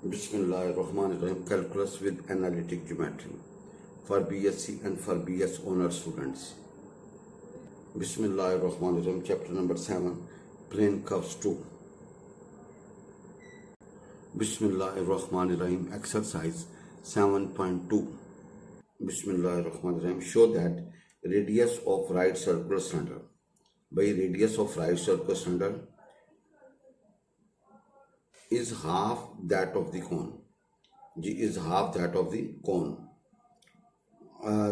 Bismillahirrahmanirrahim. Calculus with analytic geometry for BSc and for BS honor students. Bismillahirrahmanirrahim. Chapter number 7, plane curves 2. Bismillahirrahmanirrahim. Exercise 7.2. Bismillahirrahmanirrahim. Show that radius of right circular cylinder. By radius of right circular cylinder is half that of the cone. G is half that of the cone.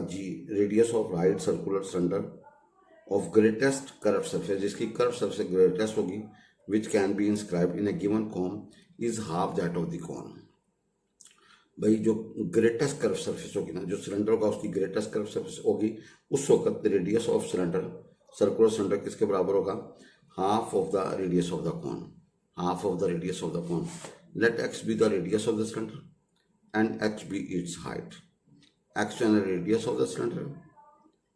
G radius of right circular cylinder of greatest curved surface, जिसकी curved surface greatest होगी, which can be inscribed in a given cone, is half that of the cone. भाई जो greatest curve surface होगी ना, जो cylinder का उसकी greatest curve surface होगी, उस वक्त radius of cylinder circular cylinder किसके बराबर होगा? Half of the radius of the cone. Half of the radius of the cone. Let x be the radius of the cylinder and h be its height. X is the radius of the cylinder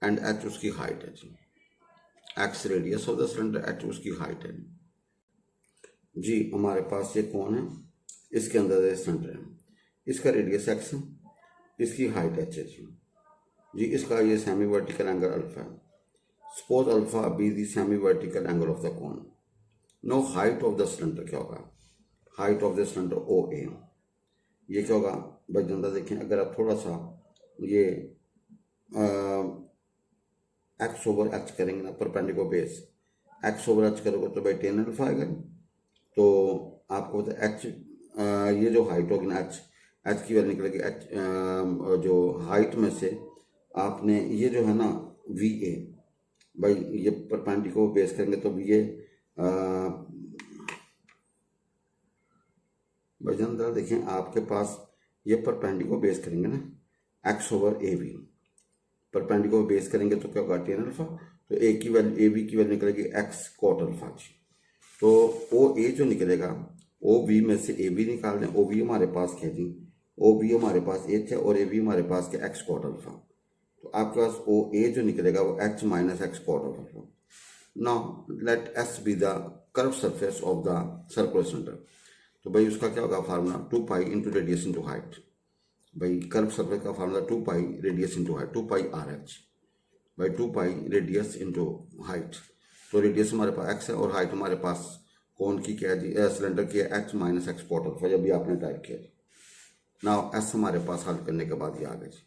and h उसकी height है जी. X radius of the cylinder, h उसकी height है जी. हमारे पास ये कौन है, इसके अंदर ये सिलेंडर है, इसका रेडियस x है, इसकी हाइट h है जी. इसका ये सेमी वर्टिकल एंगल अल्फा है. Suppose alpha be the semi vertical angle of the cone. Now height of the cylinder क्या होगा? Height of the cylinder O A. ये क्या होगा भाई जनता? देखें, अगर आप थोड़ा सा ये एक्स ओवर एच करेंगे ना, perpendicular base x over H करोगे तो भाई टेन अल्फा आएगा. तो आपको पता है एच, ये जो हाइट होगी ना, एच की वैल्यू निकलेगी. एच जो हाइट में से आपने ये जो है ना वी ए, भाई ये परपेंडिकुलर बेस करेंगे तो ये भाईजान देखें, आपके पास ये परपेंडिकुलर बेस करेंगे ना, X over A B perpendicular base करेंगे तो क्या होगा? Tan alpha. तो ए की वैल्यू, ए बी की वैल्यू निकलेगी एक्स कॉट अल्फा जी. तो ओ ए जो निकलेगा, ओ बी में से ए बी निकाल दें. ओ बी हमारे पास क्या जी? ओ बी हमारे पास एच है और ए बी हमारे पास क्या? X cot alpha. तो आपके पास ओ ए जो निकलेगा वो H minus X cot alpha. Now let S be the curved surface of the circular cylinder. तो भाई उसका क्या होगा formula? 2 pi into radius into height. भाई कर्व सरफेस का formula 2 pi radius into height, 2 pi R H भाई 2 pi radius into height. तो radius हमारे पास एक्स है और हाइट हमारे पास कौन की क्या है जी? सिलेंडर की है H minus X cot alpha, जब भी आपने टाइप किया जी. नाउ एस हमारे पास हल करने के बाद ये आ गया जी.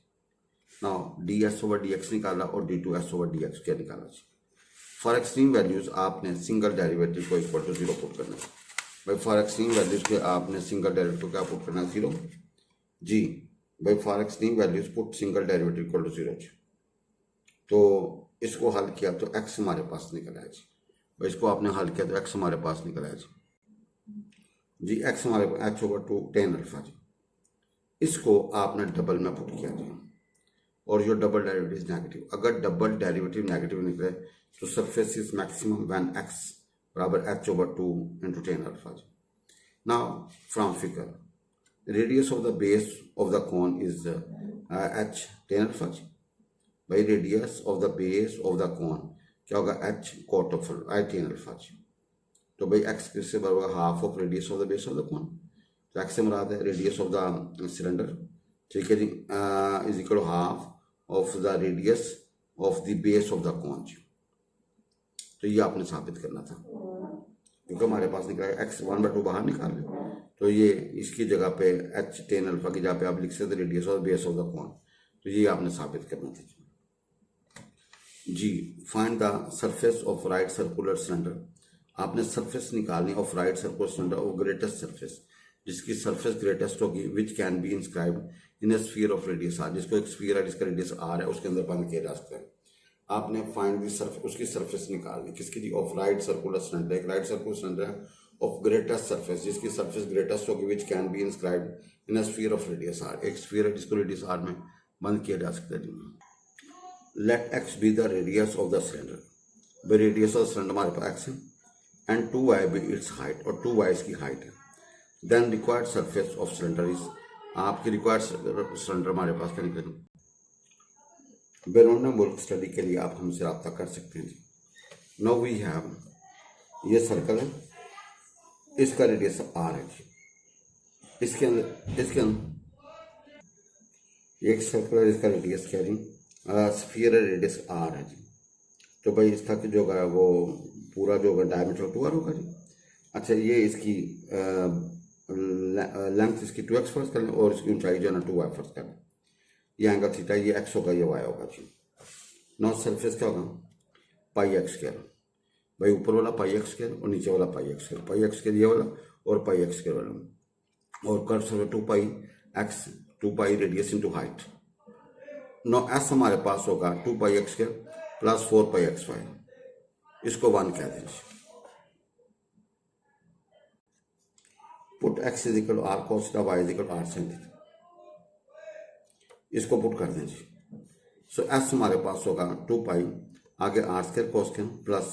Now D S over D X निकाला और D two S over D X क्या निकाला जी. फॉर एक्सट्रीम वैल्यूज आपने सिंगल डेरिवेटिव को इक्वल टू 0 पुट करना है. भाई फॉर एक्सट्रीम वैल्यूज के आपने सिंगल डेरिवेटिव को क्या पुट करना है? 0 जी. भाई for extreme values put single derivative equal to 0 जी. तो इसको हल किया तो x हमारे पास निकल आया जी. भाई इसको आपने हल किया तो x हमारे पास निकल आया जी. x हमारे पास h ओवर 2 टेन अल्फा जी. इसको आपने डबल में पुट किया जी, और जो डबल डेरिवेटिव नेगेटिव. अगर डबल डेरिवेटिव नेगेटिव निकले तो surface is maximum when x बराबर h over 2 into tan alpha जी. Now from figure radius of the base of the cone is h tan alpha जी. भाई radius of the base of the cone क्या होगा? h cot of I ten alpha जी. तो भाई x किससे बराबर होगा? Half of radius of the base of the cone. तो x से मुराद है रेडियस ऑफ द सिलेंडर, ठीक है जी, is equal to half of the radius of the base of the cone जी. तो ये आपने साबित करना था, क्योंकि हमारे पास निकला x 1/2 बाहर निकाल लें तो ये इसकी जगह पे h टेन अल्फा की जगह पे आप लिख सकते radius of base of the cone. तो ये आपने साबित करना था जी. Find the surface of right circular cylinder. आपने सरफेस निकालनी of right circular cylinder of greatest surface, जिसकी सरफेस ग्रेटेस्ट होगी, which can be inscribed in a sphere of radius R. जिसको एक स्फीयर है जिसका रेडियस आर है, उसके अंदर बंद किया जा सकता है. आपने फाइंड दी सरफेस, उसकी सरफेस निकालनी किसकी जी? Of right circular cylinder. एक राइट सर्कुलर सिलेंडर है ऑफ ग्रेटेस्ट सरफेस, जिसकी सरफेस ग्रेटेस्ट होगी, which can be inscribed in a sphere of radius R. एक स्फीयर है जिसको रेडियस आर में बंद किया जा सकता है. Let X be the radius of the cylinder. भाई रेडियस ऑफ सिलेंडर हमारे पास एक्स है and 2y be its height, और 2y इसकी हाइट है. Then required surface of cylinder is, आपकी रिक्वायर्ड सिलेंडर हमारे पास क्या निकलेगा? बैरून मुल्क स्टडी के लिए आप हमसे रब्ता कर सकते हैं जी. नो वी हैव, ये सर्कल है, इसका रेडियस आर है जी. इसके अंदर एक सर्कुलर, इसका रेडियस क्या जी, स्फीयर रेडियस आर है जी। तो भाई इसका जो होगा वो पूरा जो होगा डायमीटर 2r होगा जी। अच्छा, ये इसकी लेंथ इसकी 2x फर्ज कर लें और इसकी ऊंचाई जो है ना 2y फर्ज कर लें। ये एंगल थीटा, ये x होगा, ये y होगा जी। नॉन सरफेस क्या होगा, पाई एक्स स्क्वायर। भाई ऊपर वाला पाई एक्स स्क्वायर और नीचे वाला पाई एक्स स्क्वायर, पाई एक्स स्क्वायर ये वाला और पाई एक्स स्क्वायर वाला, और कर्व से 2 pi x, 2 pi radius into height. Now S हमारे पास होगा 2 pi x square plus 4 pi x y, इसको 1 कह दें। Put x is equal R cos theta, y is equal R sine theta, इसको पुट कर दें जी। सो एस हमारे पास होगा 2 पाई आगे R square cos theta plus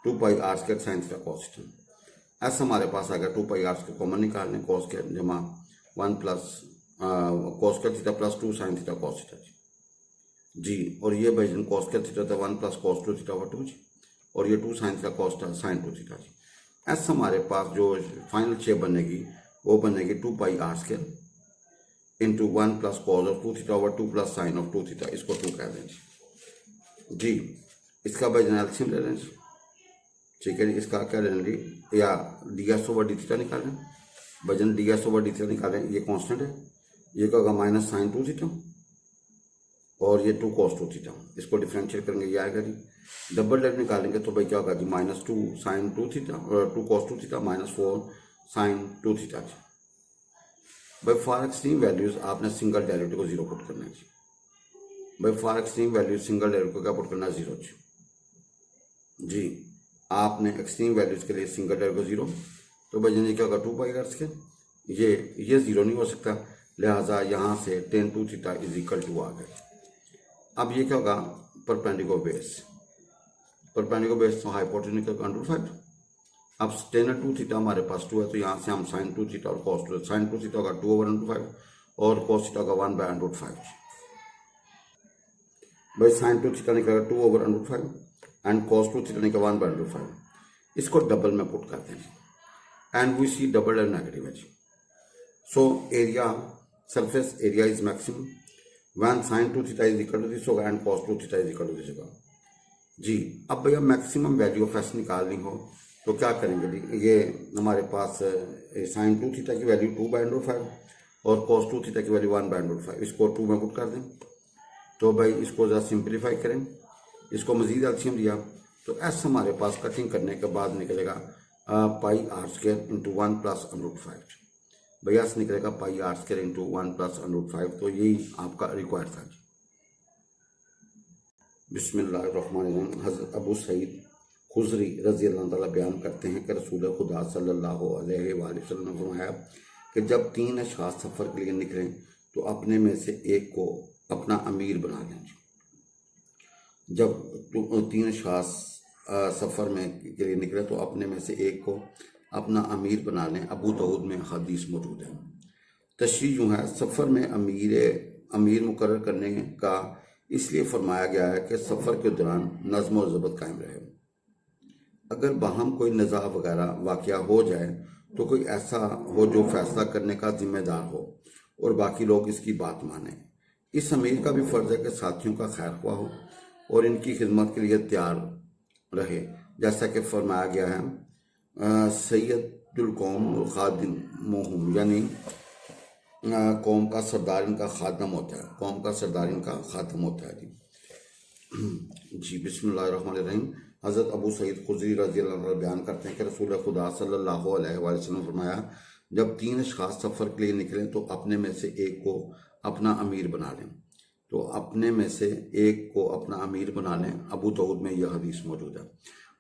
2 pi R square sine theta cos theta. S हमारे पास आ गया 2 पाई आर स्क्वायर कॉमन निकाल लें, कॉस स्क्वायर जमा 1 plus cos square theta plus 2 sine theta cos theta जी। और ये भाई कॉस स्क्वायर थीटा था 1 प्लस कॉस 2 थीटा हुआ 2 जी, और ये 2 sine theta cos sine 2 theta जी। एस हमारे पास जो फाइनल शेप बनेगी वो बनेगी 2 pi R square into 1 plus cos of 2 theta over 2 plus sine of 2 theta, इसको 2 कह दें जी। इसका भाई एल्सियम ले लें जी, ठीक है जी। इसका क्या ले लें, या D S over D theta निकालें, वजन D S over D theta निकालें, ये कांस्टेंट है, ये क्या होगा माइनस साइन 2 थीटा और ये 2 कॉस 2 थीटा, इसको डिफरेंशिएट करेंगे ये आएगा जी। डबल डेरिवेटिव निकालेंगे तो भाई क्या होगा जी, माइनस 2 साइन 2 थीटा और 2 cos 2 theta minus 4 sine 2 theta जी। भाई फॉर एक्सट्रीम वैल्यूज आपने सिंगल डेरिवेटिव को 0 पुट करना है जी। भाई for extreme values single derivative को क्या पुट करना है, 0 जी। आपने एक्सट्रीम वैल्यूज के लिए सिंगल डेरिवेटिव को 0, तो भाई यानी क्या होगा 2 पाई आर स्क्वायर, ये 0 नहीं हो सकता, लिहाजा यहाँ से tan 2 theta is equal to आ गए। अब ये क्या होगा, परपेंडिकुलर बेस, परपेंडिकुलर बेस तो हाइपोटेन्यूज निकल √5। अब tan 2 थीटा हमारे पास 2 है, तो यहाँ से हम sin 2 थीटा और cos 2, sin 2 थीटा होगा 2 ओवर √5 और cos थीटा होगा 1 बाय √5। भाई sin 2 थीटा निकलेगा 2 ओवर √5 एंड cos 2 थीटा निकलेगा 1 बाय √5। इसको डबल में पुट करते हैं and we see double and negative है जी। So area, surface area is maximum when sin 2 theta is equal to this होगा and cos 2 theta is equal to this होगा जी। अब भैया मैक्सिमम वैल्यू ऑफ एस निकालनी हो तो क्या करेंगे जी, ये हमारे पास sin 2 थीटा की वैल्यू 2 बाय √5 और cos 2 थीटा की वैल्यू 1 बाय √5, इसको 2 में पुट कर दें। तो भाई इसको ज़रा सिंप्लीफाई करें, इसको मजीद एल्सियम दिया तो एस हमारे पास कटिंग करने के बाद निकलेगा पाई आर स्क्वायर इंटू 1 प्लस √5। भैया से निकलेगा पाई आर स्क्वायर इंटू 1 प्लस √5, तो यही आपका रिक्वायर्ड था जी। बिस्मिल्लाहिर्रहमानिर्रहीम। हज़रत अबू सईद खुजरी रज़ी अल्लाह ताला बयान करते हैं कि रसूल खुदा सल्लल्लाहु अलैहि वसल्लम ने फरमाया कि जब 3 अशख़ास सफ़र के लिए निकलें तो अपने में से एक को अपना अमीर बना लें। जब 3 अशख़ास सफ़र में के लिए निकले तो अपने में से एक को अपना अमीर बना लें। अबू दाऊद में हदीस मौजूद है। तशरीह यूँ है, सफ़र में अमीर मुकर्रर करने का इसलिए फरमाया गया है कि सफ़र के दौरान नज़्म और ज़ब्त कायम रहे। अगर बाहम कोई निज़ा वगैरह वाक़या हो जाए तो कोई ऐसा हो जो फैसला करने का जिम्मेदार हो और बाकी लोग इसकी बात मानें। इस अमीर का भी फ़र्ज़ है कि साथियों का खैर ख्वाह हो और इनकी खिदमत के लिए तैयार रहे, जैसा कि फरमाया गया है सैयदुल कौम खादिमुहुम, यानी कौम का सरदार इनका खादम होता है, कौम का सरदार इनका खादम होता है जी। बिस्मिल्लाहिर्रहमानिर्रहीम। हज़रत अबू सईद खुदरी रज़ी अल्लाह अन्हु बयान करते हैं कि रसूल खुदा सल्लल्लाहु अलैहि वसल्लम ने फरमाया, जब 3 अशख़ास सफ़र के लिए निकलें तो अपने में से एक को अपना अमीर बना लें। तो अपने में से एक को अपना अमीर बना लें। अबू दाऊद में यह हदीस मौजूद है।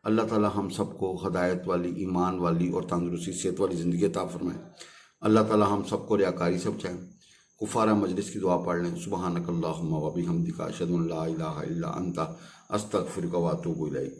अल्लाह ताला हम सबको हदायत वाली, ईमान वाली और तंदुरुस्ती सेहत वाली ज़िंदगी अता फरमाए। अल्लाह ताला हम सबको रियाकारी से बचाएं। कुफारा मजलिस की दुआ पढ़ लें। सुबहानकल्लाहुम्मा व बिहम्दिका अशहदु अन ला इलाहा इल्ला अंता अस्तगफिरुका व अतूबु इलैक।